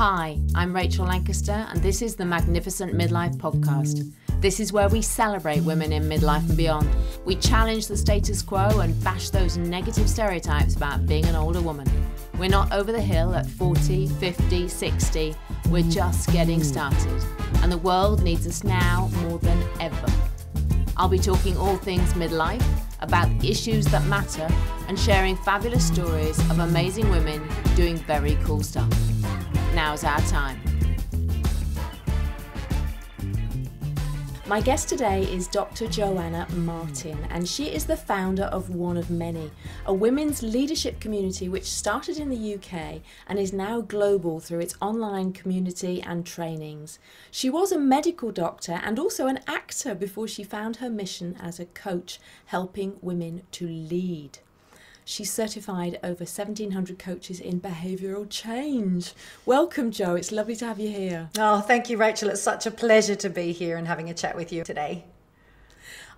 Hi, I'm Rachel Lancaster, and this is the Magnificent Midlife podcast. This is where we celebrate women in midlife and beyond. We challenge the status quo and bash those negative stereotypes about being an older woman. We're not over the hill at 40, 50, 60. We're just getting started. And the world needs us now more than ever. I'll be talking all things midlife, about issues that matter, and sharing fabulous stories of amazing women doing very cool stuff. Now's our time. My guest today is Dr Joanna Martin, and she is the founder of One of Many, a women's leadership community which started in the UK and is now global through its online community and trainings. She was a medical doctor and also an actor before she found her mission as a coach, helping women to lead. She's certified over 1,700 coaches in behavioural change. Welcome, Jo. It's lovely to have you here. Oh, thank you, Rachel. It's such a pleasure to be here and having a chat with you today.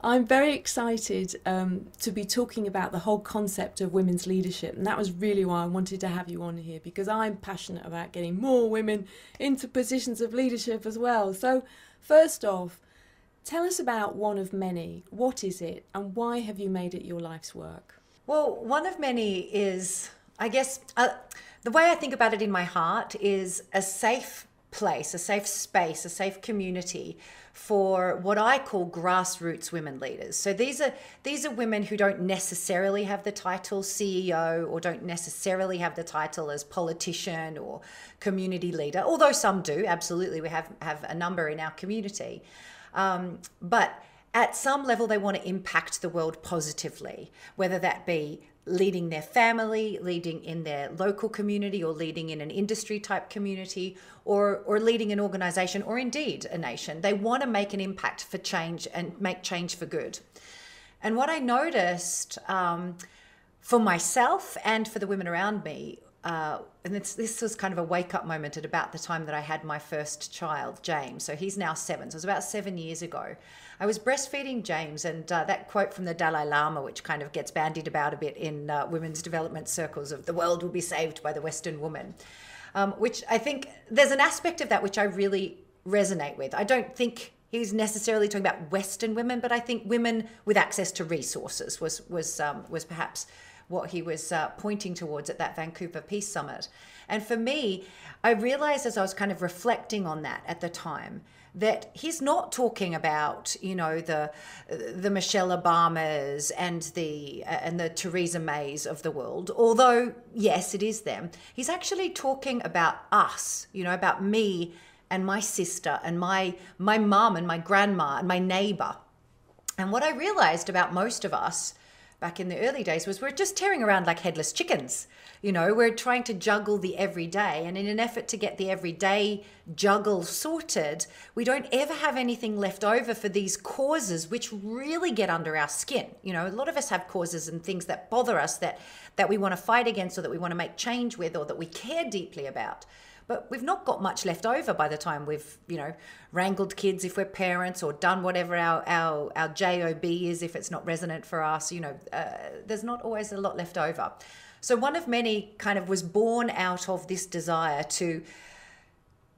I'm very excited to be talking about the whole concept of women's leadership. And that was really why I wanted to have you on here, because I'm passionate about getting more women into positions of leadership as well. So first off, tell us about One of Many. What is it and why have you made it your life's work? Well, One of Many is, I guess, the way I think about it in my heart is a safe place, a safe space, a safe community for what I call grassroots women leaders. So these are women who don't necessarily have the title CEO or don't necessarily have the title as politician or community leader, although some do, absolutely. We have a number in our community. But at some level, they want to impact the world positively, whether that be leading their family, leading in their local community, or leading in an industry type community, or leading an organization, or indeed a nation. They want to make an impact for change and make change for good. And what I noticed for myself and for the women around me, and this was kind of a wake-up moment at about the time that I had my first child, James. So he's now 7. So it was about 7 years ago. I was breastfeeding James, and that quote from the Dalai Lama, which kind of gets bandied about a bit in women's development circles, of the world will be saved by the Western woman, which I think there's an aspect of that which I really resonate with. I don't think he's necessarily talking about Western women, but I think women with access to resources was perhaps what he was pointing towards at that Vancouver Peace Summit. And for me, I realized as I was kind of reflecting on that at the time, that he's not talking about, you know, the Michelle Obamas and the Theresa Mays of the world, although yes, it is them. He's actually talking about us, you know, about me and my sister and my mum and my grandma and my neighbor. And what I realized about most of us back in the early days was we're just tearing around like headless chickens. You know, we're trying to juggle the everyday, and in an effort to get the everyday juggle sorted, we don't ever have anything left over for these causes which really get under our skin. You know, a lot of us have causes and things that bother us that we want to fight against, or that we want to make change with, or that we care deeply about. But we've not got much left over by the time we've, you know, wrangled kids if we're parents, or done whatever our job is if it's not resonant for us. You know, there's not always a lot left over. So One of Many kind of was born out of this desire to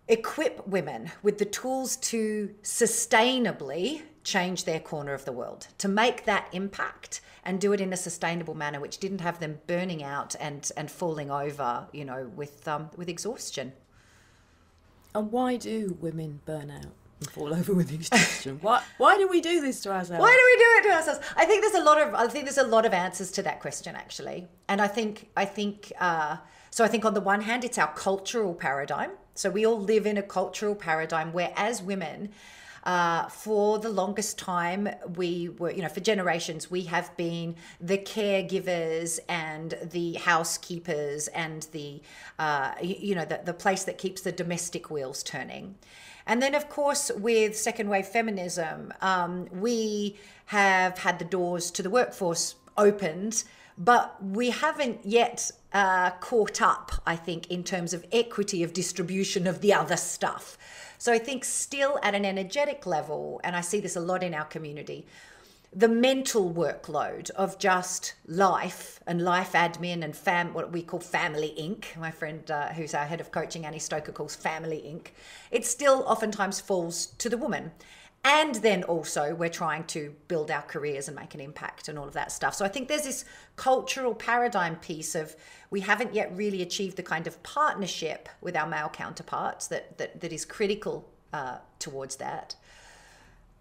equip women with the tools to sustainably change their corner of the world, to make that impact and do it in a sustainable manner, which didn't have them burning out and falling over, you know, with exhaustion. And why do women burn out and fall over with exhaustion? Why do we do this to ourselves? Why do we do it to ourselves? I think there's a lot of answers to that question, actually. And I think on the one hand, it's our cultural paradigm. So we all live in a cultural paradigm where, as women, for the longest time, we were, you know, for generations, we have been the caregivers and the housekeepers and the place that keeps the domestic wheels turning. And then, of course, with second wave feminism, we have had the doors to the workforce opened, but we haven't yet caught up, I think, in terms of equity of distribution of the other stuff. So I think still at an energetic level, and I see this a lot in our community, the mental workload of just life and life admin and what we call Family Inc. My friend who's our head of coaching, Annie Stoker, calls Family Inc. It still oftentimes falls to the woman. And then also we're trying to build our careers and make an impact and all of that stuff. So I think there's this cultural paradigm piece of we haven't yet really achieved the kind of partnership with our male counterparts that is critical towards that.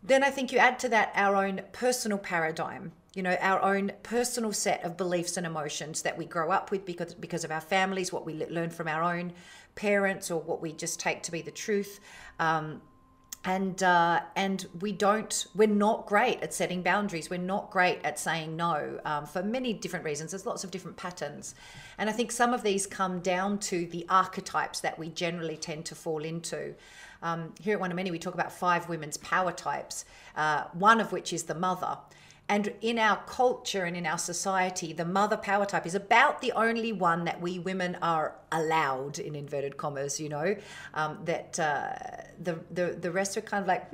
Then I think you add to that our own personal paradigm, our own personal set of beliefs and emotions that we grow up with because of our families, what we learn from our own parents, or what we just take to be the truth. And we're not great at setting boundaries. We're not great at saying no for many different reasons. There's lots of different patterns. And I think some of these come down to the archetypes that we generally tend to fall into. Here at One of Many, we talk about 5 women's power types, one of which is the mother. And in our culture and in our society, the mother power type is about the only one that we women are allowed, in inverted commas, that the rest are kind of like,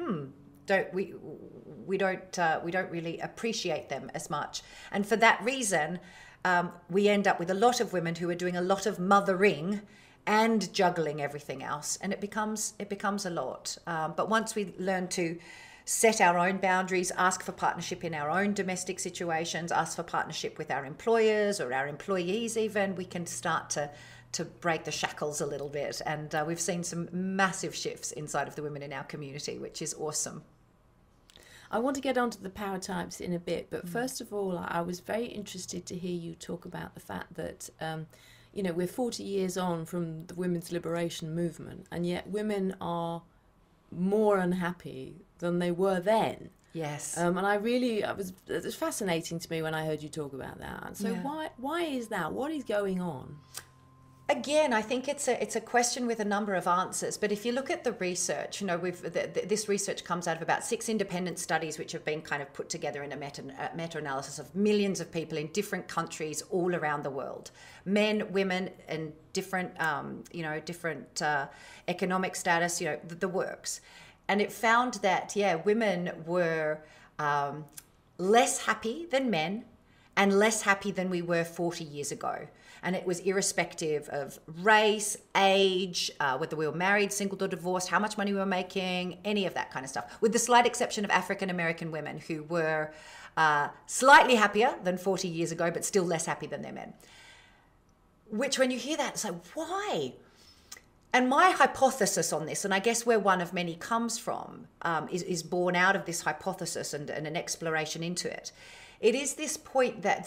we don't really appreciate them as much. And for that reason, we end up with a lot of women who are doing a lot of mothering and juggling everything else, and it becomes a lot. But once we learn to set our own boundaries, ask for partnership in our own domestic situations, ask for partnership with our employers or our employees even, we can start to break the shackles a little bit. And we've seen some massive shifts inside of the women in our community, which is awesome. I want to get onto the power types in a bit, but first of all, I was very interested to hear you talk about the fact that we're 40 years on from the women's liberation movement, and yet women are more unhappy than they were then. Yes. And it was fascinating to me when I heard you talk about that. And so why is that? What is going on? Again, I think it's a question with a number of answers. But if you look at the research, this research comes out of about 6 independent studies which have been kind of put together in a meta-analysis of millions of people in different countries all around the world, men, women, and different economic status, the works. And it found that women were less happy than men and less happy than we were 40 years ago. And it was irrespective of race, age, whether we were married, single or divorced, how much money we were making, any of that kind of stuff, with the slight exception of African-American women who were slightly happier than 40 years ago, but still less happy than their men. Which when you hear that, it's like, why? And my hypothesis on this, and I guess where One of Many comes from, is born out of this hypothesis and an exploration into it. It is this point that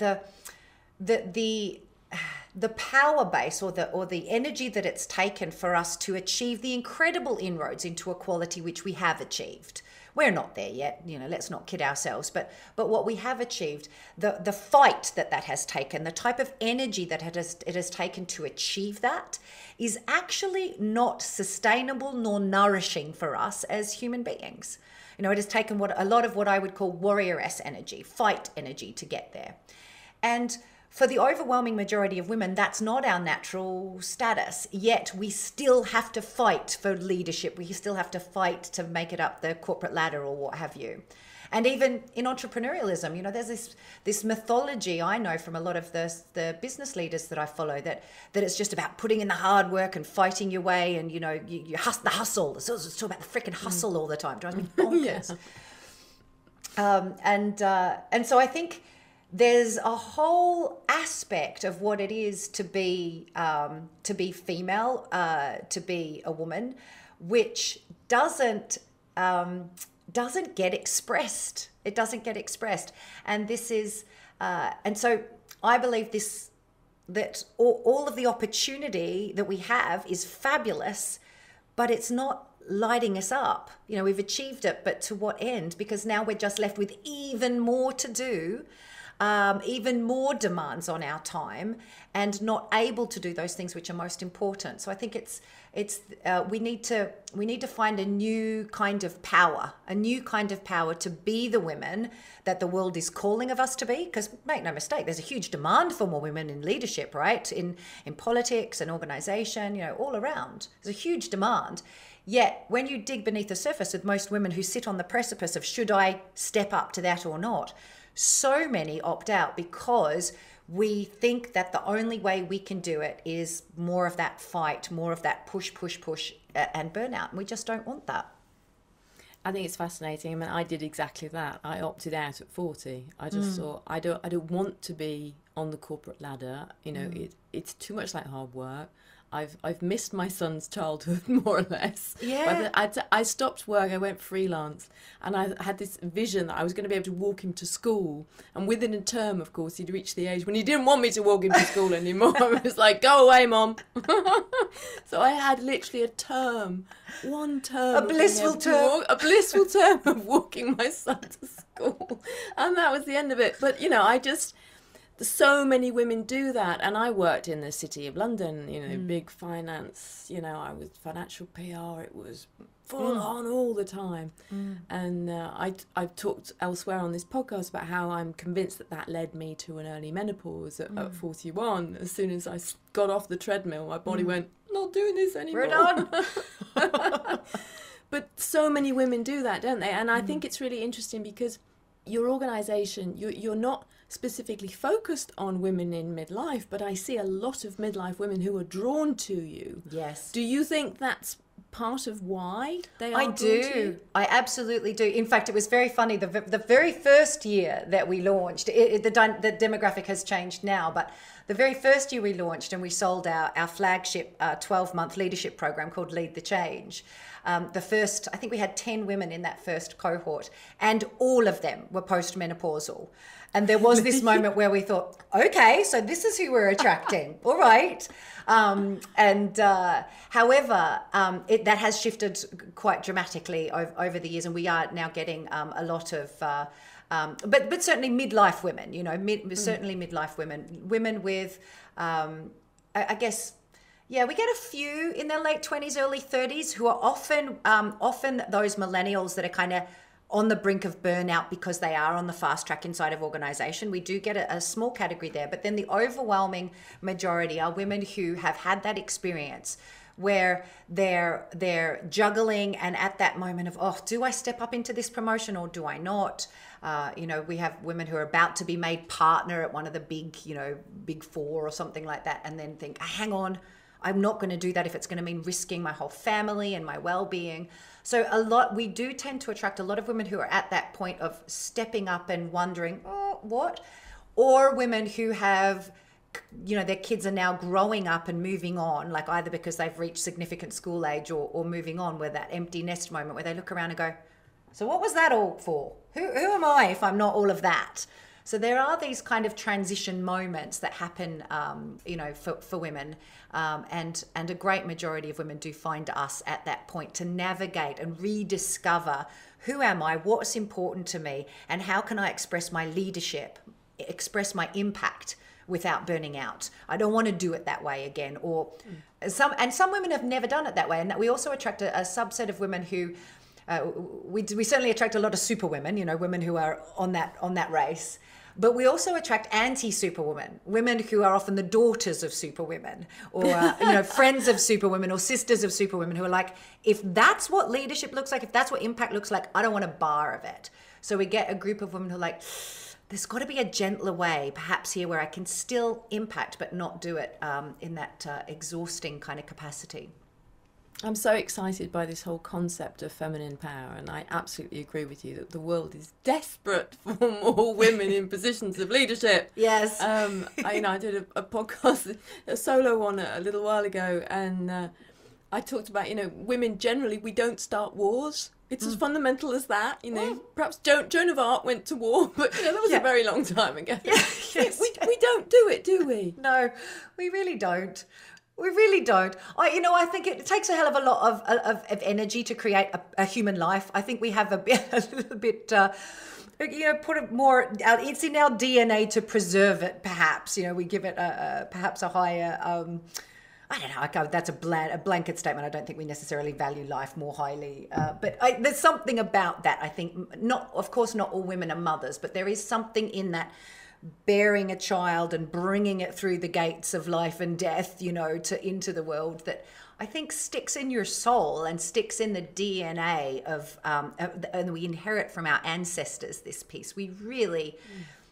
the power base or the energy that it's taken for us to achieve the incredible inroads into equality which we have achieved. We're not there yet, let's not kid ourselves, but what we have achieved, the fight that has taken, the type of energy that it has taken to achieve that is actually not sustainable nor nourishing for us as human beings. It has taken a lot of what I would call warrioress energy, fight energy to get there. And for the overwhelming majority of women, that's not our natural status. Yet we still have to fight for leadership. We still have to fight to make it up the corporate ladder or what have you. And even in entrepreneurialism, there's this mythology I know from a lot of the business leaders that I follow that it's just about putting in the hard work and fighting your way and, you the hustle. It's talk about the freaking hustle all the time. It drives me bonkers. And so I think there's a whole aspect of what it is to be female, to be a woman, which doesn't get expressed. It doesn't get expressed, and this is, and so I believe that all of the opportunity that we have is fabulous, but it's not lighting us up. We've achieved it, but to what end? Because now we're just left with even more to do. even more demands on our time and not able to do those things which are most important. So I think we need to find a new kind of power to be the women that the world is calling of us to be. Because make no mistake, there's a huge demand for more women in leadership, right? In politics and organization, all around. There's a huge demand. Yet when you dig beneath the surface with most women who sit on the precipice of should I step up to that or not, so many opt out because we think that the only way we can do it is more of that fight, more of that push, and burnout. And we just don't want that. I think it's fascinating. I mean, I did exactly that. I opted out at 40. I just thought, I don't want to be on the corporate ladder. It's too much like hard work. I've missed my son's childhood, more or less. Yeah. I stopped work, I went freelance, and I had this vision that I was going to be able to walk him to school. And within a term, of course, he'd reached the age when he didn't want me to walk him to school anymore. I was like, go away, Mom. So I had literally one term. A blissful term of walking my son to school. And that was the end of it. But, so many women do that, and I worked in the City of London, big finance, I was financial PR, it was full on all the time. And I've talked elsewhere on this podcast about how I'm convinced that led me to an early menopause at 41. As soon as I got off the treadmill, my body went, not doing this anymore. We're done. But so many women do that, don't they? And I think it's really interesting because your organisation, you're not specifically focused on women in midlife, but I see a lot of midlife women who are drawn to you. Yes. Do you think that's part of why they are drawn to you? I absolutely do. In fact, it was very funny. The very first year that we launched, the demographic has changed now, but the very first year we launched and we sold our flagship 12-month leadership program called Lead the Change. I think we had 10 women in that first cohort, and all of them were postmenopausal. And there was this moment where we thought, okay, so this is who we're attracting. All right. However, that has shifted quite dramatically over the years. And we are now getting a lot of, but certainly midlife women, certainly midlife women with, I guess, yeah, we get a few in their late 20s, early 30s who are often those millennials that are kind of on the brink of burnout because they are on the fast track inside of organization. We do get a small category there, but then the overwhelming majority are women who have had that experience where they're juggling and at that moment of, do I step up into this promotion or do I not? We have women who are about to be made partner at one of the big four or something like that, and then think, hang on, I'm not going to do that if it's going to mean risking my whole family and my well-being. So we do tend to attract a lot of women who are at that point of stepping up and wondering, what? Or women who have, their kids are now growing up and moving on, like either because they've reached significant school age or moving on, where that empty nest moment where they look around and go, so what was that all for? Who am I if I'm not all of that? So there are these kind of transition moments that happen, for women, and a great majority of women do find us at that point to navigate and rediscover who am I, what's important to me, and how can I express my leadership, express my impact without burning out. I don't want to do it that way again. Or some women have never done it that way, and that we also attract a subset of women who. We certainly attract a lot of superwomen, women who are on that race. But we also attract anti-superwomen, women who are often the daughters of superwomen, or friends of superwomen, or sisters of superwomen, who are like, if that's what leadership looks like, if that's what impact looks like, I don't want a bar of it. So we get a group of women who are like, there's got to be a gentler way, perhaps here, where I can still impact, but not do it in that exhausting kind of capacity. I'm so excited by this whole concept of feminine power, and I absolutely agree with you that the world is desperate for more women in positions of leadership. Yes. I did a podcast, a solo one a little while ago, and I talked about, women generally, we don't start wars. It's as fundamental as that, Perhaps Joan of Arc went to war, but that was a very long time ago. Yeah, yes. We don't do it, do we? No, we really don't. We really don't. I think it takes a hell of a lot of energy to create a human life. I think we have a little bit put it more, it's in our DNA to preserve it, perhaps. We give it perhaps a higher, I don't know, that's a blanket statement. I don't think we necessarily value life more highly. But there's something about that, I think. Of course, not all women are mothers, but there is something in that bearing a child and bringing it through the gates of life and death, into the world, that I think sticks in your soul and sticks in the DNA and we inherit from our ancestors this piece. We really,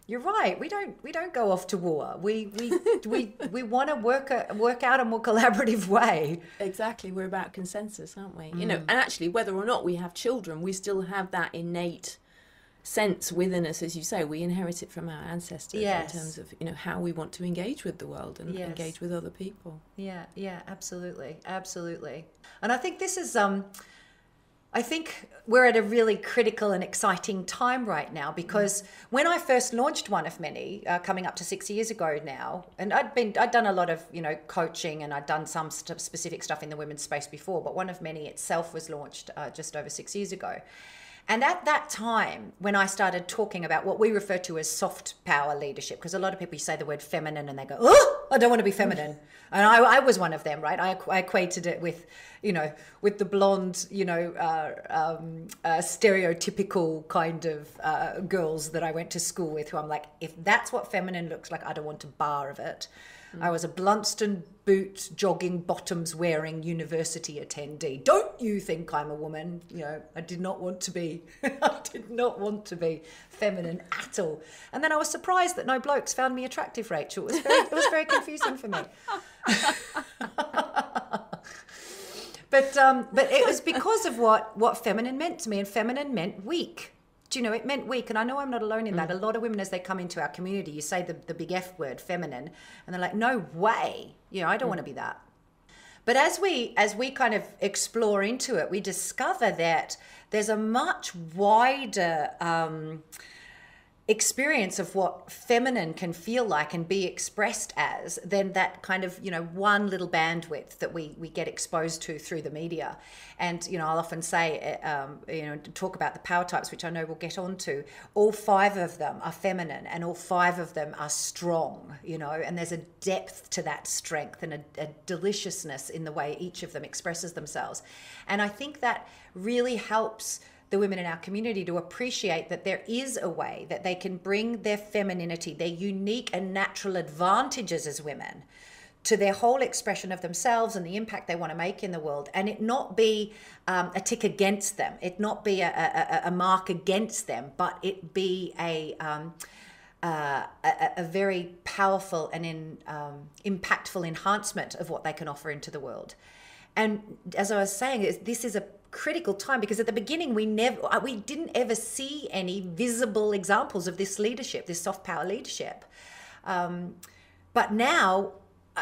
you're right. We don't go off to war. We want to work out a more collaborative way. Exactly. We're about consensus, aren't we? And actually, whether or not we have children, we still have that innate sense within us, as you say. We inherit it from our ancestors. Yes. In terms of how we want to engage with the world and Yes. engage with other people. Yeah, absolutely. And I think this is I think we're at a really critical and exciting time right now, because when I first launched One of Many, coming up to 6 years ago now, and I'd done a lot of coaching, and I'd done some specific stuff in the women's space before, but One of Many itself was launched just over 6 years ago. And at that time, when I started talking about what we refer to as soft power leadership, because a lot of people say the word feminine and they go, oh, I don't want to be feminine. And I was one of them, right? I equated it with, with the blonde, stereotypical kind of girls that I went to school with, who I'm like, if that's what feminine looks like, I don't want a bar of it. I was a Blunston boot, jogging bottoms wearing university attendee. Don't you think I'm a woman? I did not want to be. I did not want to be feminine at all. And then I was surprised that no blokes found me attractive, Rachel. It was very confusing for me. But it was because of what feminine meant to me, and feminine meant weak. It meant weak. And I know I'm not alone in that. A lot of women, as they come into our community, you say the big F word, feminine, and they're like, no way. I don't want to be that. But as we kind of explore into it, we discover that there's a much wider experience of what feminine can feel like and be expressed as than that kind of one little bandwidth that we get exposed to through the media. And I'll often say talk about the power types, which I know we'll get onto. All 5 of them are feminine, and all 5 of them are strong, and there's a depth to that strength and a deliciousness in the way each of them expresses themselves. And I think that really helps the women in our community to appreciate that there is a way that they can bring their femininity, their unique and natural advantages as women, to their whole expression of themselves and the impact they want to make in the world, and it not be a tick against them, it not be a mark against them, but it be a very powerful and impactful enhancement of what they can offer into the world. And as I was saying, this is a critical time, because at the beginning we didn't ever see any visible examples of this leadership, this soft power leadership. But now,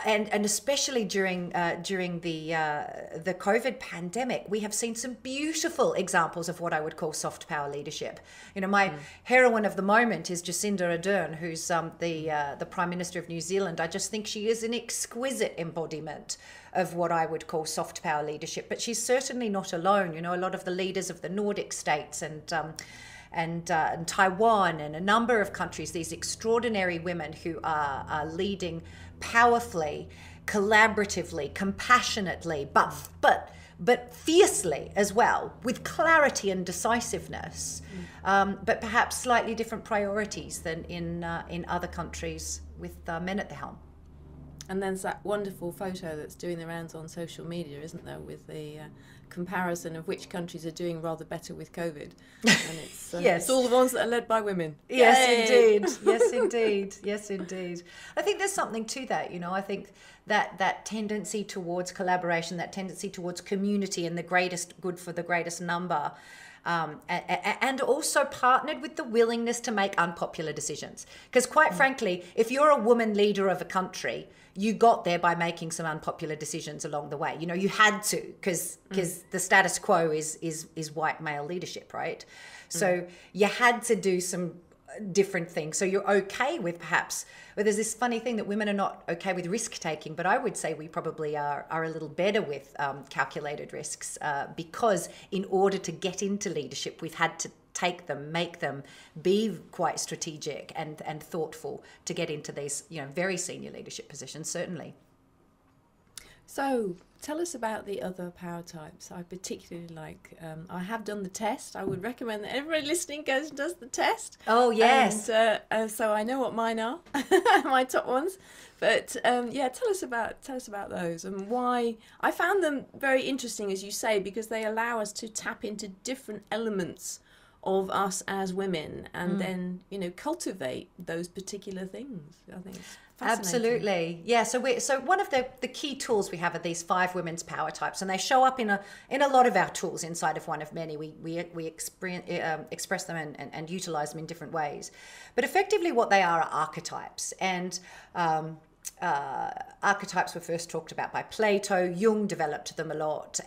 and especially during the COVID pandemic, we have seen some beautiful examples of what I would call soft power leadership. My heroine of the moment is Jacinda Ardern, who's the Prime Minister of New Zealand. I just think she is an exquisite embodiment of what I would call soft power leadership. But she's certainly not alone. A lot of the leaders of the Nordic states and Taiwan and a number of countries, these extraordinary women who are leading powerfully, collaboratively, compassionately, but fiercely as well, with clarity and decisiveness, but perhaps slightly different priorities than in other countries with men at the helm. And there's that wonderful photo that's doing the rounds on social media, isn't there, with the comparison of which countries are doing rather better with COVID. And it's, yes. It's all the ones that are led by women. Yes, Yay! indeed. Yes, indeed. Yes, indeed. I think there's something to that. I think that tendency towards collaboration, that tendency towards community and the greatest good for the greatest number, and also partnered with the willingness to make unpopular decisions. Because quite frankly, if you're a woman leader of a country, you got there by making some unpopular decisions along the way. You had to, because the status quo is white male leadership, right? So you had to do some different things. So you're okay with perhaps, but there's this funny thing that women are not okay with risk taking, but I would say we probably are a little better with calculated risks, because in order to get into leadership, we've had take them, make them be quite strategic and thoughtful to get into these, very senior leadership positions, certainly. So tell us about the other power types. I particularly like, I have done the test. I would recommend that everybody listening goes and does the test. Oh, yes. And, so I know what mine are, my top ones. But tell us about those and why. I found them very interesting, as you say, because they allow us to tap into different elements of us as women and then, cultivate those particular things. I think it's absolutely. Yeah. So one of the key tools we have are these 5 women's power types, and they show up in a lot of our tools inside of one of many. We express them and utilize them in different ways. But effectively what they are archetypes. And archetypes were first talked about by Plato. Jung developed them a lot.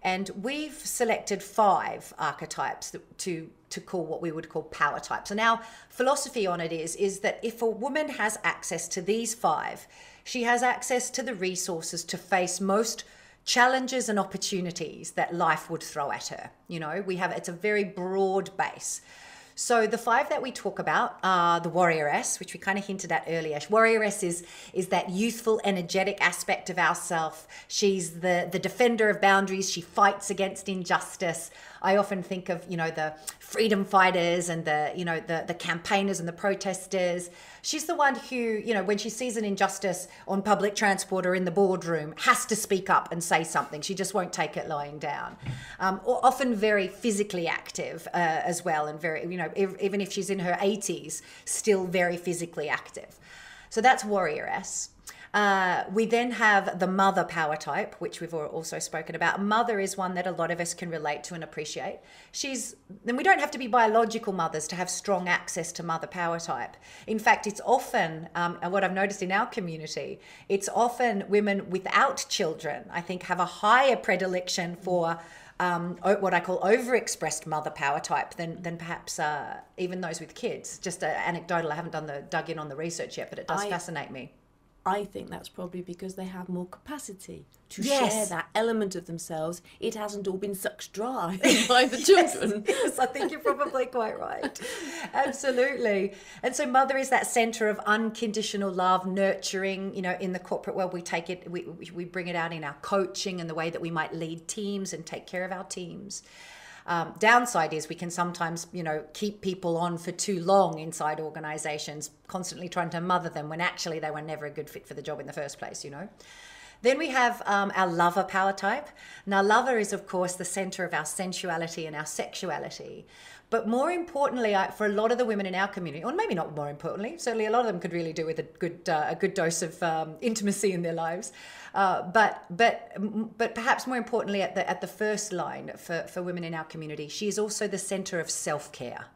And we've selected 5 archetypes to call what we would call power types. And our philosophy on it is that if a woman has access to these 5, she has access to the resources to face most challenges and opportunities that life would throw at her. It's a very broad base. So the 5 that we talk about are the warrioress, which we kind of hinted at earlier. Warrioress is that youthful, energetic aspect of ourself. She's the defender of boundaries. She fights against injustice. I often think of, the freedom fighters and the campaigners and the protesters. She's the one who, when she sees an injustice on public transport or in the boardroom, has to speak up and say something. She just won't take it lying down. Or often very physically active as well, and very, even if she's in her 80s, still very physically active. So that's warrioress. We then have the mother power type, which we've also spoken about. Mother is one that a lot of us can relate to and appreciate. Then we don't have to be biological mothers to have strong access to mother power type. In fact, it's often, and what I've noticed in our community, it's often women without children, I think, have a higher predilection for what I call overexpressed mother power type than perhaps even those with kids. Just anecdotal. I haven't dug in on the research yet, but it does fascinate me. I think that's probably because they have more capacity to share that element of themselves. It hasn't all been sucked dry by the children. Yes, I think you're probably quite right. Absolutely. And so mother is that center of unconditional love, nurturing. In the corporate world, we bring it out in our coaching and the way that we might lead teams and take care of our teams. Downside is we can sometimes, keep people on for too long inside organizations, constantly trying to mother them when actually they were never a good fit for the job in the first place, Then we have our lover power type. Now, lover is, of course, the center of our sensuality and our sexuality. But more importantly, for a lot of the women in our community, or maybe not more importantly, certainly a lot of them could really do with a good dose of intimacy in their lives. But perhaps more importantly, at the first line for women in our community, she is also the center of self-care.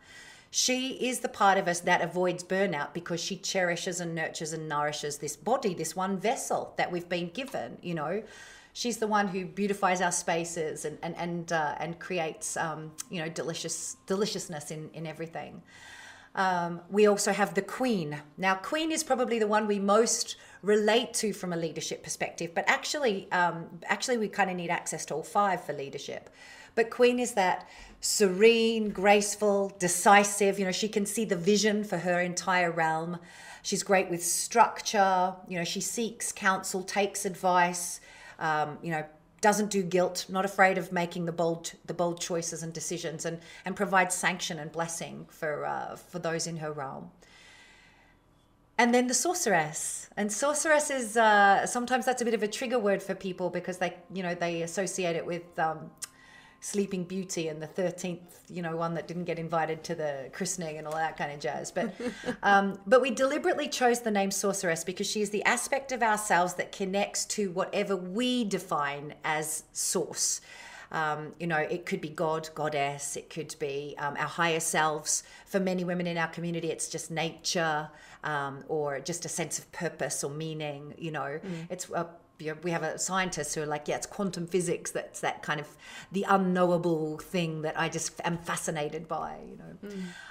She is the part of us that avoids burnout because she cherishes and nurtures and nourishes this body, this one vessel that we've been given. She's the one who beautifies our spaces and creates deliciousness in everything. We also have the queen. Now, queen is probably the one we most relate to from a leadership perspective, but actually we kind of need access to all 5 for leadership. But queen is that serene, graceful, decisive. She can see the vision for her entire realm. She's great with structure. She seeks counsel, takes advice. Doesn't do guilt, not afraid of making the bold choices and decisions, and provides sanction and blessing for those in her realm. And then the sorceress. And sorceress is sometimes that's a bit of a trigger word for people because they associate it with Sleeping Beauty and the 13th, one that didn't get invited to the christening and all that kind of jazz. But we deliberately chose the name sorceress because she is the aspect of ourselves that connects to whatever we define as source. It could be God, goddess. It could be our higher selves. For many women in our community, it's just nature or just a sense of purpose or meaning. It's we have a scientists who are like, it's quantum physics. That's that kind of the unknowable thing that I just am fascinated by,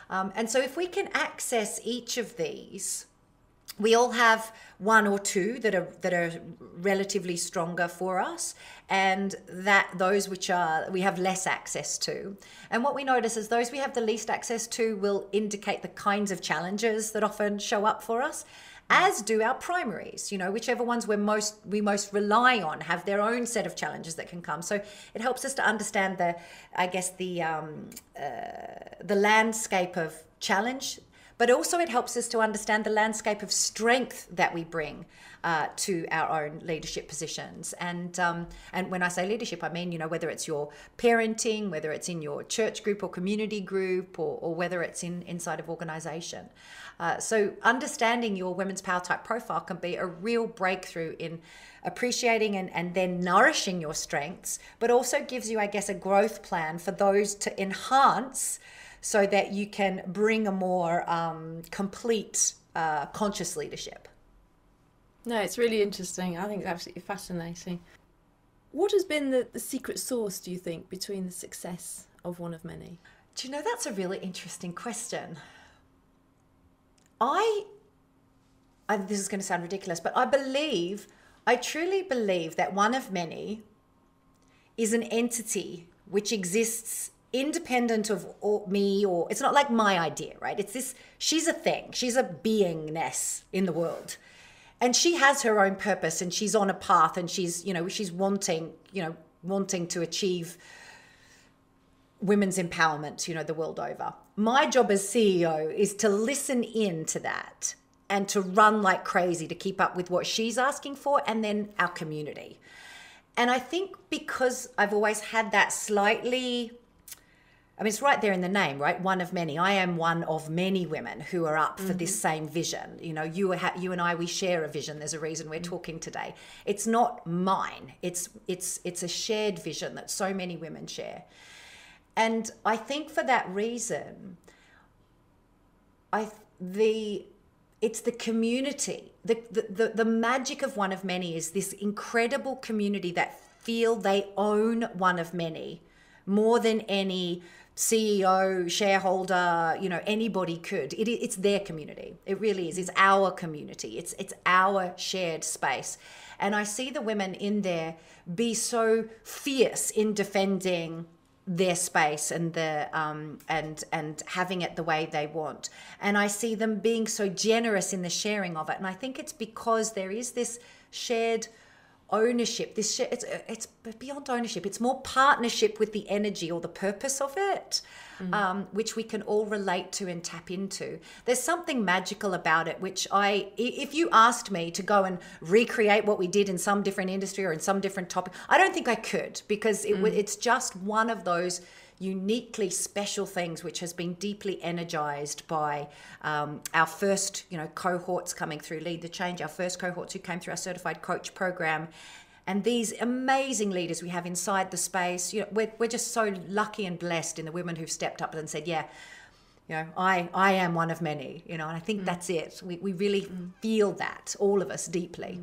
And so if we can access each of these, we all have one or two that are relatively stronger for us, and that those which are we have less access to. And what we notice is those we have the least access to will indicate the kinds of challenges that often show up for us, as do our primaries. Whichever ones we most rely on have their own set of challenges that can come. So it helps us to understand the landscape of challenge, but also it helps us to understand the landscape of strength that we bring to our own leadership positions. And when I say leadership, I mean, whether it's your parenting, whether it's in your church group or community group, or whether it's inside of organization. So understanding your women's power type profile can be a real breakthrough in appreciating and then nourishing your strengths, but also gives you, I guess, a growth plan for those to enhance so that you can bring a more complete conscious leadership. No, it's really interesting. I think it's absolutely fascinating. What has been the secret sauce, do you think, between the success of One of Many? Do you know, that's a really interesting question. This is going to sound ridiculous, but I truly believe that One of Many is an entity which exists independent of me, or it's not like my idea, right? It's this, she's a thing, she's a beingness in the world. And she has her own purpose, and she's on a path, and she's wanting to achieve women's empowerment, the world over. My job as CEO is to listen in to that and to run like crazy to keep up with what she's asking for, and then our community. And I think because I've always had that slightly, it's right there in the name, right? One of many. I am one of many women who are up for this same vision. You and I, we share a vision. There's a reason we're talking today. It's not mine. It's a shared vision that so many women share. And I think for that reason, it's the community. The magic of One of Many is this incredible community that feel they own One of Many more than any CEO, shareholder, anybody could. It's their community. It really is. It's our community. It's our shared space. And I see the women in there be so fierce in defending their space and and having it the way they want. And I see them being so generous in the sharing of it. And I think it's because there is this shared ownership. It's beyond ownership. It's more partnership with the energy or the purpose of it, which we can all relate to and tap into. There's something magical about it, which if you asked me to go and recreate what we did in some different industry or in some different topic, I don't think I could, because it's just one of those uniquely special things which has been deeply energized by our first cohorts coming through Lead the Change, our first cohorts who came through our certified coach program, and these amazing leaders we have inside the space. We're just so lucky and blessed in the women who've stepped up and said, I am one of many, and I think that's it. We really feel that, all of us, deeply.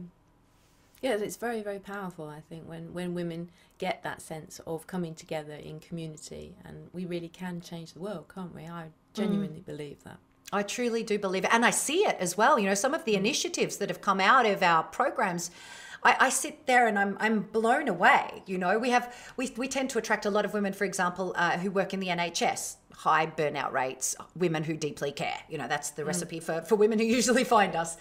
Yeah, it's very, very powerful, I think, when women get that sense of coming together in community, and we really can change the world, can't we? I genuinely believe that. I truly do believe it. And I see it as well. Some of the initiatives that have come out of our programs, I sit there and I'm blown away. We tend to attract a lot of women, for example, who work in the NHS, high burnout rates, women who deeply care. That's the recipe for women who usually find us.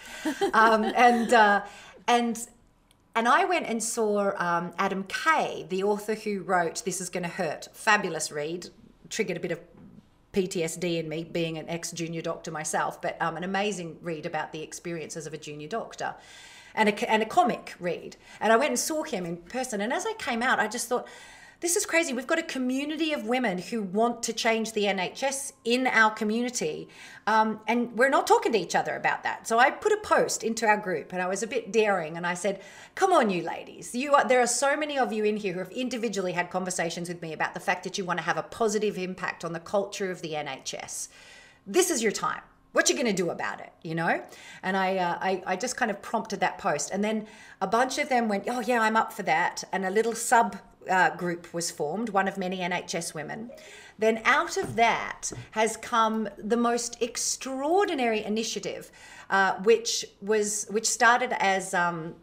And I went and saw Adam Kay, the author who wrote This Is Gonna Hurt. Fabulous read, triggered a bit of PTSD in me, being an ex-junior doctor myself, but an amazing read about the experiences of a junior doctor, and a comic read. And I went and saw him in person, and as I came out, I just thought, this is crazy. We've got a community of women who want to change the NHS in our community, and we're not talking to each other about that. So I put a post into our group, and I was a bit daring, and I said, come on, you ladies. There are so many of you in here who have individually had conversations with me about the fact that you want to have a positive impact on the culture of the NHS. This is your time. What you going to do about it, And I just kind of prompted that post. And then a bunch of them went, oh, yeah, I'm up for that. And a little group was formed, one of many NHS women. Then out of that has come the most extraordinary initiative, which started as an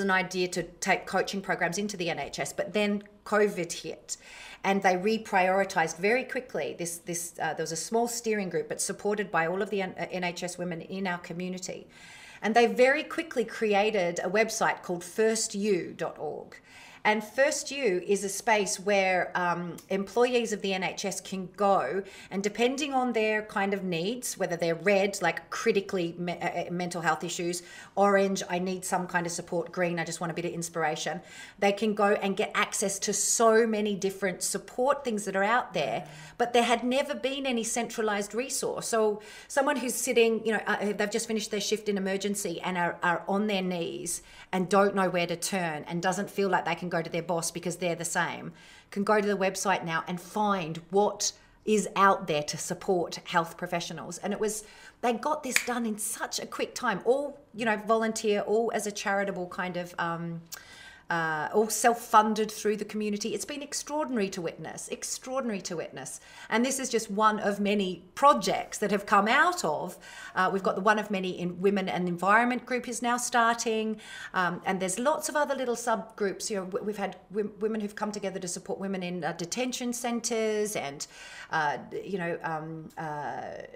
idea to take coaching programs into the NHS, but then COVID hit. And they reprioritized very quickly. There was a small steering group, but supported by all of the NHS women in our community. And they very quickly created a website called firstyou.org. And First You is a space where employees of the NHS can go, and depending on their kind of needs, whether they're red, like critically mental health issues, orange, I need some kind of support, green, I just want a bit of inspiration, they can go and get access to so many different support things that are out there, but there had never been any centralized resource. So someone who's sitting, they've just finished their shift in emergency and are on their knees and don't know where to turn and doesn't feel like they can go to their boss because they're the same, can go to the website now and find what is out there to support health professionals. And they got this done in such a quick time, all, volunteer, all as a charitable kind of, all self-funded through the community. It's been extraordinary to witness. And this is just one of many projects that have come out of, we've got the one of many in Women and Environment group is now starting. And there's lots of other little subgroups. We've had women who've come together to support women in detention centres and,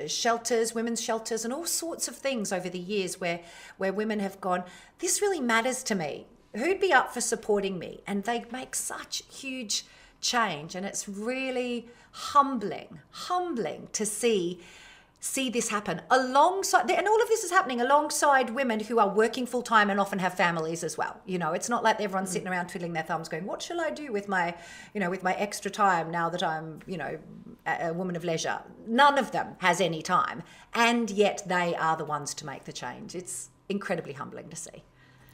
shelters, women's shelters, and all sorts of things over the years where women have gone, this really matters to me. Who'd be up for supporting me? And they make such huge change. And it's really humbling to see this happen alongside, and all of this is happening alongside women who are working full time and often have families as well. It's not like everyone's sitting around twiddling their thumbs going, what shall I do with my extra time now that I'm, a woman of leisure? None of them has any time. And yet they are the ones to make the change. It's incredibly humbling to see.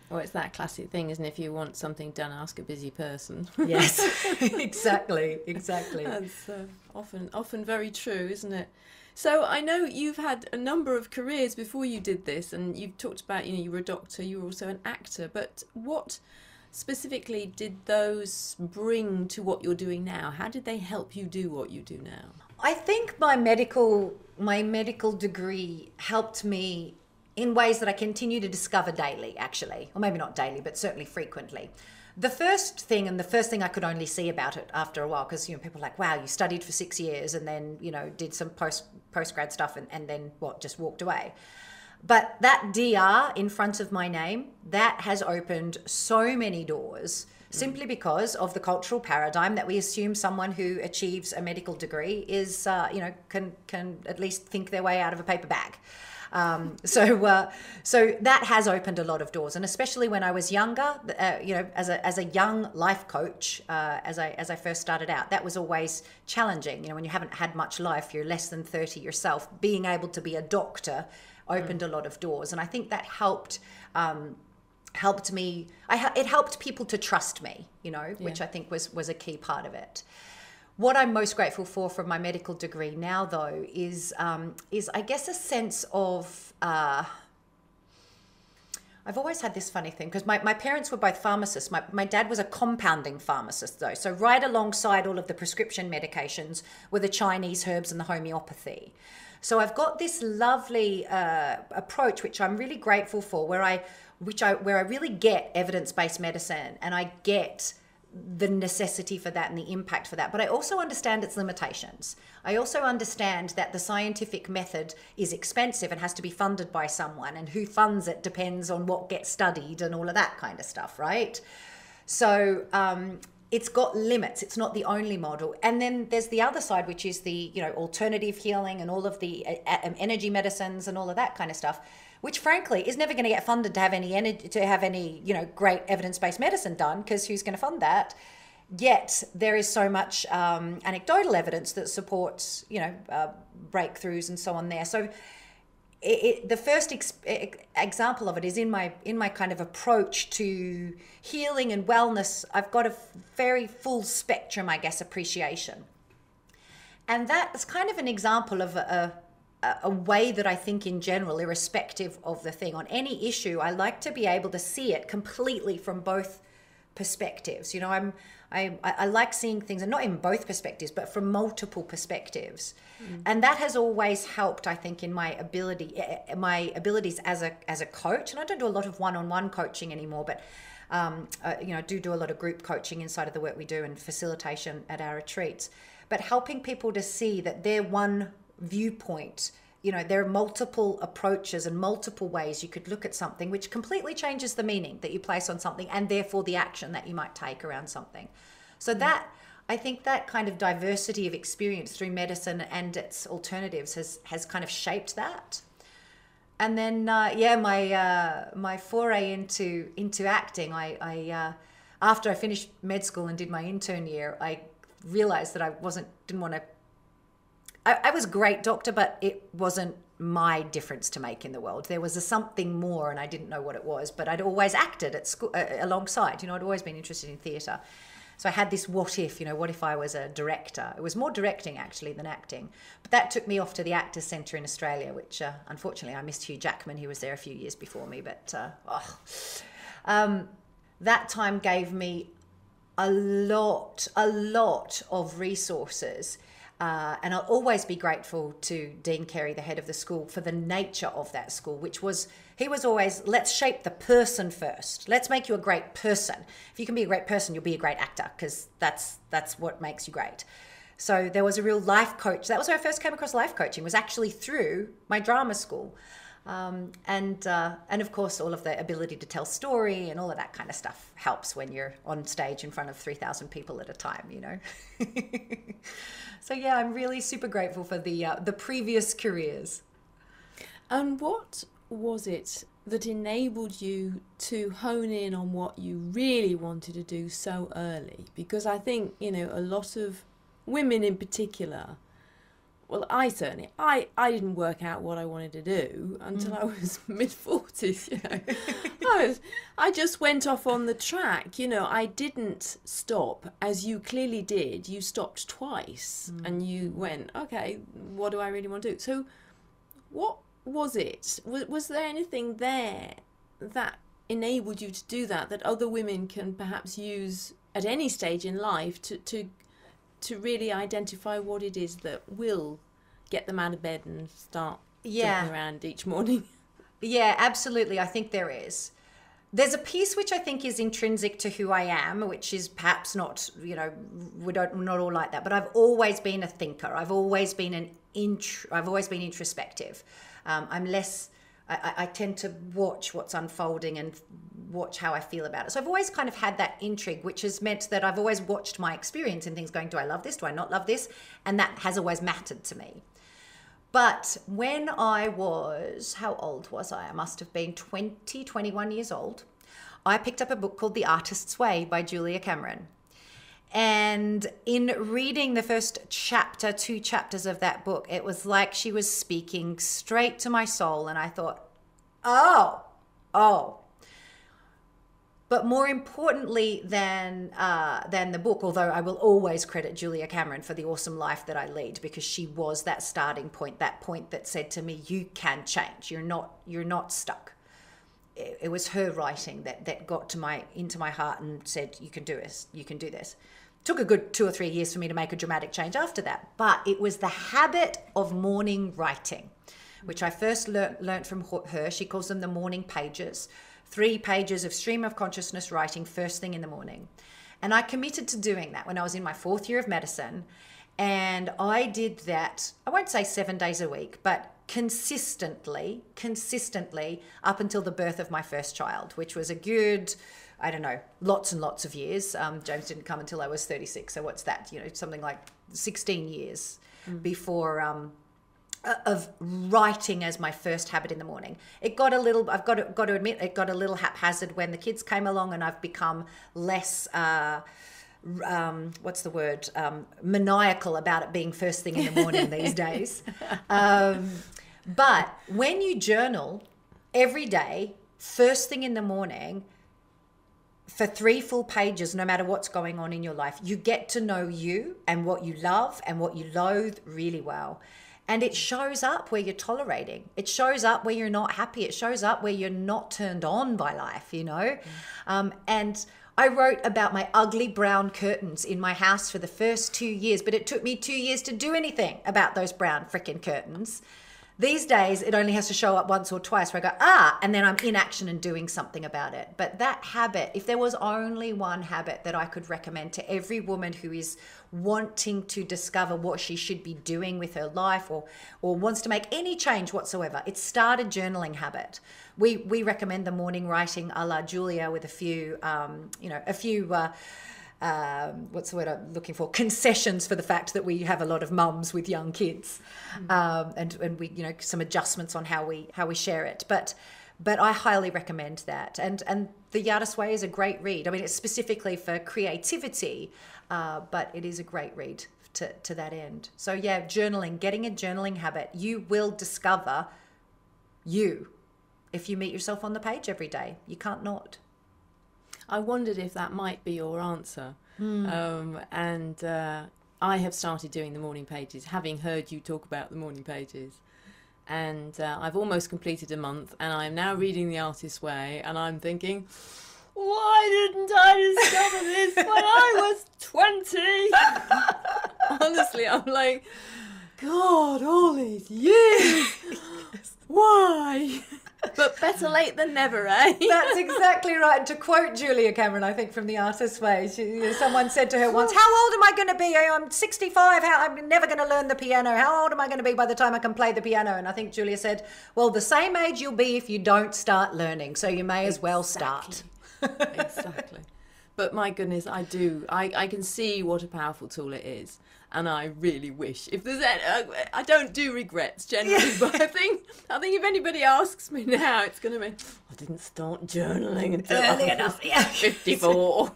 Well, it's that classic thing, isn't it? If you want something done, ask a busy person. Yes, exactly. That's often very true, isn't it? So I know you've had a number of careers before you did this, and you've talked about, you were a doctor, you were also an actor, but what specifically did those bring to what you're doing now? How did they help you do what you do now? I think my medical degree helped me in ways that I continue to discover daily, actually. Or maybe not daily, but certainly frequently. The first thing I could only see about it after a while, because people are like, wow, you studied for 6 years and then, did some postgrad stuff and then just walked away. But that DR in front of my name, that has opened so many doors simply because of the cultural paradigm that we assume someone who achieves a medical degree is, can at least think their way out of a paper bag. So that has opened a lot of doors, and especially when I was younger, as a young life coach, as I first started out, that was always challenging. When you haven't had much life, you're less than 30 yourself. Being able to be a doctor opened a lot of doors, and I think that helped me. It helped people to trust me, which I think was a key part of it. What I'm most grateful for from my medical degree now, though, is I guess a sense of, I've always had this funny thing, because my parents were both pharmacists. My dad was a compounding pharmacist, though. So right alongside all of the prescription medications were the Chinese herbs and the homeopathy. So I've got this lovely approach, which I'm really grateful for, where I really get evidence-based medicine, and I get the necessity for that and the impact for that. But I also understand its limitations. I also understand that the scientific method is expensive and has to be funded by someone, and who funds it depends on what gets studied and all of that kind of stuff, right? So it's got limits. It's not the only model. And then there's the other side, which is the alternative healing and all of the energy medicines and all of that kind of stuff, which frankly is never going to get funded to have any great evidence-based medicine done, because who's going to fund that? Yet there is so much anecdotal evidence that supports breakthroughs and so on there. So the first example of it is in my kind of approach to healing and wellness. I've got a very full spectrum, I guess, appreciation, and that's kind of an example of a way that I think in general, irrespective of the thing, on any issue, I like to be able to see it completely from both perspectives. You know, I like seeing things, and not in both perspectives, but from multiple perspectives. And that has always helped, I think, in my abilities as a coach. And I don't do a lot of one-on-one coaching anymore, but you know, do a lot of group coaching inside of the work we do and facilitation at our retreats. But helping people to see that their one viewpoint, you know, there are multiple approaches and multiple ways you could look at something, which completely changes the meaning that you place on something, and therefore the action that you might take around something. So that, I think that kind of diversity of experience through medicine and its alternatives has kind of shaped that. And then, my foray into acting, I after I finished med school and did my intern year, I realized that I didn't want to. I was a great doctor, but it wasn't my difference to make in the world. There was something more, and I didn't know what it was. But I'd always acted at school alongside. You know, I'd always been interested in theatre. So I had this what if I was a director? It was more directing actually than acting. But that took me off to the Actors Centre in Australia, which unfortunately I missed Hugh Jackman. He was there a few years before me. But that time gave me a lot of resources. And I'll always be grateful to Dean Carey, the head of the school, for the nature of that school, he was always, let's shape the person first. Let's make you a great person. If you can be a great person, you'll be a great actor, because that's what makes you great. So there was a real life coach. That was where I first came across life coaching, was actually through my drama school. And of course, all of the ability to tell story and all of that kind of stuff helps when you're on stage in front of 3,000 people at a time, you know. So yeah, I'm really super grateful for the previous careers. And what was it that enabled you to hone in on what you really wanted to do so early? Because I think, you know, a lot of women in particular, well, I didn't work out what I wanted to do until I was mid-40s, you know. I just went off on the track, you know. I didn't stop, as you clearly did. You stopped twice and you went, okay, what do I really want to do? So what was it? Was there anything there that enabled you to do that other women can perhaps use at any stage in life to really identify what it is that will get them out of bed and start jumping around each morning? Yeah, absolutely. I think there is. There's a piece which I think is intrinsic to who I am, which is perhaps not, you know, we're not all like that, but I've always been a thinker. I've always been introspective. I tend to watch what's unfolding and watch how I feel about it. So I've always kind of had that intrigue, which has meant that I've always watched my experience in things going, do I love this? Do I not love this? And that has always mattered to me. But when I was, how old was I? I must have been 20, 21 years old. I picked up a book called The Artist's Way by Julia Cameron. And in reading the first chapter, 2 chapters of that book, it was like she was speaking straight to my soul. And I thought, oh. But more importantly than the book, although I will always credit Julia Cameron for the awesome life that I lead, because she was that starting point, that point that said to me, you can change. You're not stuck. It was her writing that got into my heart and said, you can do this, you can do this. Took a good 2 or 3 years for me to make a dramatic change after that. But it was the habit of morning writing, which I first learnt from her. She calls them the morning pages. 3 pages of stream of consciousness writing first thing in the morning. And I committed to doing that when I was in my 4th year of medicine. And I did that, I won't say 7 days a week, but consistently up until the birth of my first child, which was a good, I don't know, lots and lots of years. James didn't come until I was 36. So what's that? You know, something like 16 years before of writing as my first habit in the morning. It got a little, I've got to admit, it got a little haphazard when the kids came along, and I've become less, maniacal about it being first thing in the morning these days. But when you journal every day, first thing in the morning, for 3 full pages, no matter what's going on in your life, you get to know you and what you love and what you loathe really well. And it shows up where you're tolerating. It shows up where you're not happy. It shows up where you're not turned on by life, you know. And I wrote about my ugly brown curtains in my house for the first 2 years, but it took me 2 years to do anything about those brown frickin' curtains. These days, it only has to show up once or twice where I go, and then I'm in action and doing something about it. But that habit, if there was only one habit that I could recommend to every woman who is wanting to discover what she should be doing with her life or wants to make any change whatsoever, it's start a journaling habit. We recommend the morning writing a la Julia with a few what's the word I'm looking for? Concessions for the fact that we have a lot of mums with young kids, and we, some adjustments on how we share it. But I highly recommend that. And The Artist's Way is a great read. I mean, it's specifically for creativity, but it is a great read to that end. So yeah, journaling, getting a journaling habit, you will discover you if you meet yourself on the page every day. You can't not. I wondered if that might be your answer. I have started doing the morning pages, having heard you talk about the morning pages. And I've almost completed a month, and I'm now reading The Artist's Way, and I'm thinking, why didn't I discover this when I was 20? Honestly, I'm like, God, all these years, why? But better late than never, eh? That's exactly right. To quote Julia Cameron, I think, from The Artist's Way, someone said to her once, how old am I going to be? I'm 65. I'm never going to learn the piano. How old am I going to be by the time I can play the piano? And I think Julia said, well, the same age you'll be if you don't start learning. So you may as well start. Exactly. But my goodness, I do. I can see what a powerful tool it is. And I really wish, if there's I don't do regrets generally, but I think if anybody asks me now, it's going to be, I didn't start journaling until early I enough. was 54.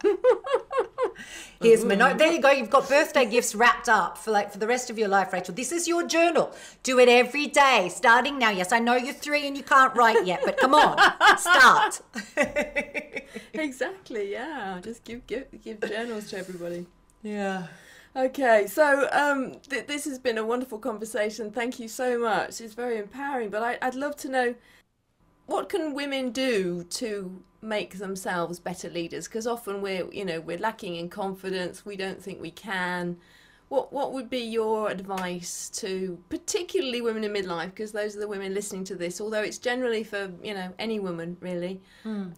Here's my note. There you go. You've got birthday gifts wrapped up for the rest of your life, Rachel. This is your journal. Do it every day, starting now. Yes, I know you're 3 and you can't write yet, but come on, start. Exactly. Yeah. Just give journals to everybody. Yeah. Okay, so this has been a wonderful conversation. Thank you so much. It's very empowering, but I'd love to know, what can women do to make themselves better leaders? Because often we're lacking in confidence. We don't think we can. What would be your advice to particularly women in midlife? Because those are the women listening to this, although it's generally for any woman really.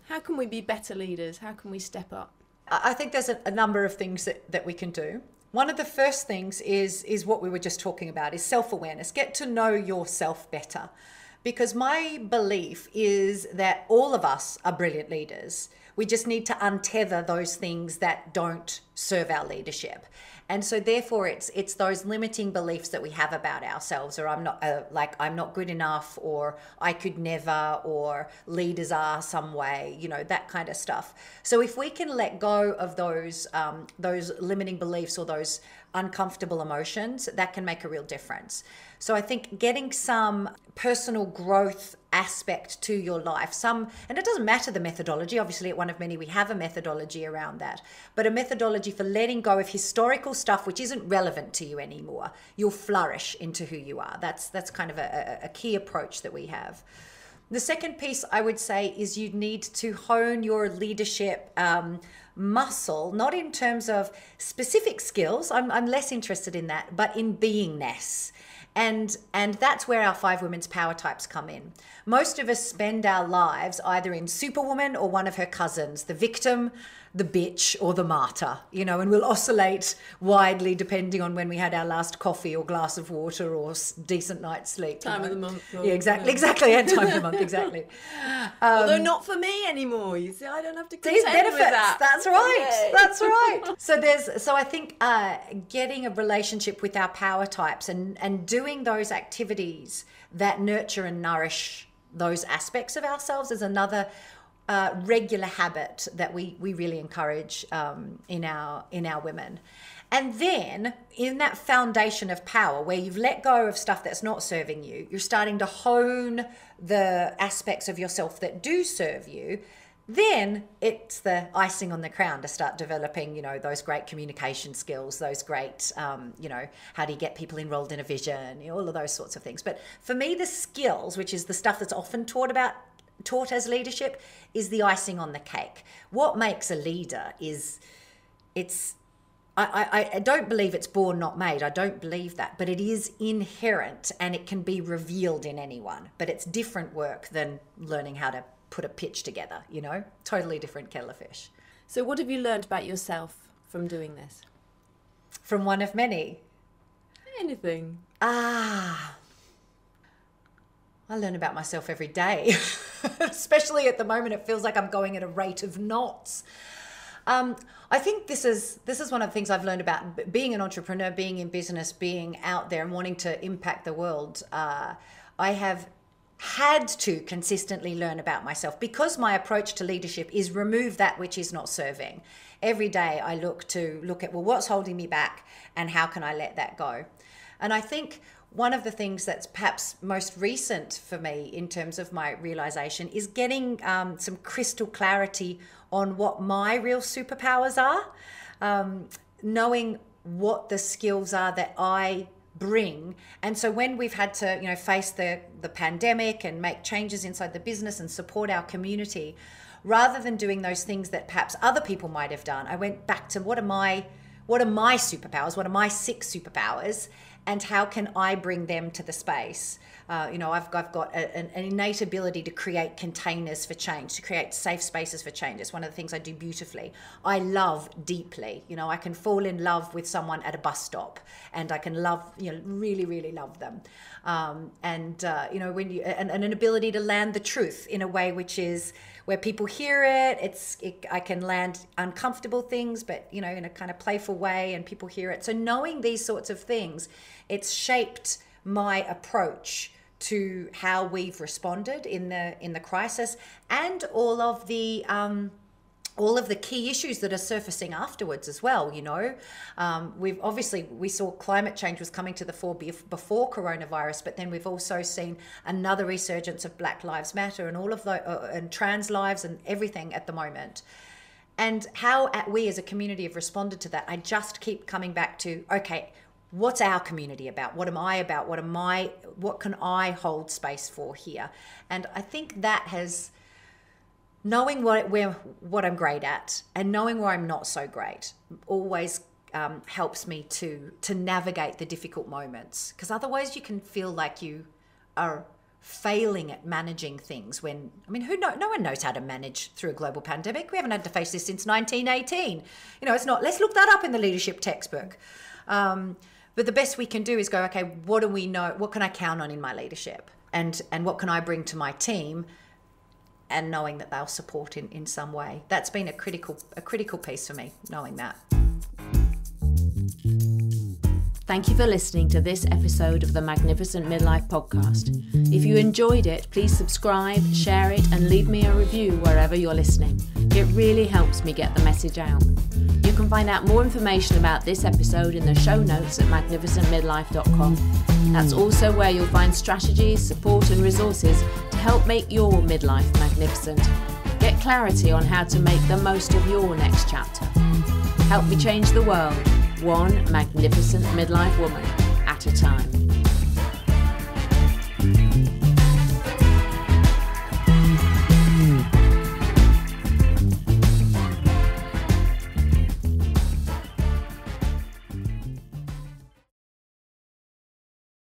How can we be better leaders? How can we step up? I think there's a number of things that we can do. One of the first things is what we were just talking about, is self-awareness. Get to know yourself better. Because my belief is that all of us are brilliant leaders. We just need to untether those things that don't serve our leadership. And so therefore it's those limiting beliefs that we have about ourselves, or I'm not good enough, or I could never, or leaders are some way, that kind of stuff. So if we can let go of those limiting beliefs or those uncomfortable emotions, that can make a real difference. So I think getting some personal growth aspect to your life, and it doesn't matter the methodology, obviously at One of Many we have a methodology around that, but a methodology for letting go of historical stuff which isn't relevant to you anymore. You'll flourish into who you are. That's kind of a key approach that we have. The second piece I would say is you need to hone your leadership muscle, not in terms of specific skills, I'm less interested in that, but in beingness. And that's where our 5 women's power types come in. Most of us spend our lives either in Superwoman or one of her cousins, the victim, the bitch, or the martyr, and we'll oscillate widely depending on when we had our last coffee or glass of water or decent night's sleep. Time of the month. Yeah, exactly, and time of the month, exactly. Although not for me anymore, you see, I don't have to contend these benefits, with that. That's right, Yay. That's right. So I think getting a relationship with our power types and doing those activities that nurture and nourish those aspects of ourselves is another regular habit that we really encourage in our women. And then in that foundation of power where you've let go of stuff that's not serving you, you're starting to hone the aspects of yourself that do serve you. Then it's the icing on the crown to start developing, those great communication skills, those great, how do you get people enrolled in a vision, all of those sorts of things. But for me, the skills, which is the stuff that's often taught about taught as leadership is the icing on the cake. What makes a leader is I don't believe it's born, not made. I don't believe that, but it is inherent and it can be revealed in anyone. But it's different work than learning how to put a pitch together, you know, totally different kettle of fish. So what have you learned about yourself from doing this? From one of many. Anything. I learn about myself every day, especially at the moment. It feels like I'm going at a rate of knots. I think this is one of the things I've learned about being an entrepreneur, being in business, being out there and wanting to impact the world. I have had to consistently learn about myself because my approach to leadership is remove that which is not serving. Every day I look at, well, what's holding me back and how can I let that go? And I think one of the things that's perhaps most recent for me in terms of my realization is getting some crystal clarity on what my real superpowers are, knowing what the skills are that I bring. And so when we've had to, you know, face the pandemic and make changes inside the business and support our community, rather than doing those things that perhaps other people might have done, I went back to what are my superpowers? What are my 6 superpowers? And how can I bring them to the space? You know, I've got an innate ability to create containers for change, to create safe spaces for change. It's one of the things I do beautifully. I love deeply. You know, I can fall in love with someone at a bus stop, and I can love, you know, really, really love them. You know, when you and an ability to land the truth in a way which is where people hear it. I can land uncomfortable things, but you know, in a kind of playful way, and people hear it. So knowing these sorts of things, it's shaped my approach to how we've responded in the crisis, and all of the key issues that are surfacing afterwards as well. You know, we saw climate change was coming to the fore before coronavirus, but then we've also seen another resurgence of Black Lives Matter and all of and trans lives and everything at the moment. And how we as a community have responded to that, I just keep coming back to, okay, what's our community about? What am I about? What can I hold space for here? And I think that has, knowing what I'm great at and knowing where I'm not so great always helps me to navigate the difficult moments. Because otherwise you can feel like you are failing at managing things when, I mean, no one knows how to manage through a global pandemic. We haven't had to face this since 1918. You know, it's not, let's look that up in the leadership textbook. But the best we can do is go, okay, what do we know? What can I count on in my leadership? And what can I bring to my team? And knowing that they'll support in some way. That's been a critical piece for me, knowing that. Thank you for listening to this episode of the Magnificent Midlife podcast. If you enjoyed it, please subscribe, share it, and leave me a review wherever you're listening. It really helps me get the message out. You can find out more information about this episode in the show notes at magnificentmidlife.com. That's also where you'll find strategies, support, and resources to help make your midlife magnificent. Get clarity on how to make the most of your next chapter. Help me change the world, one magnificent midlife woman at a time.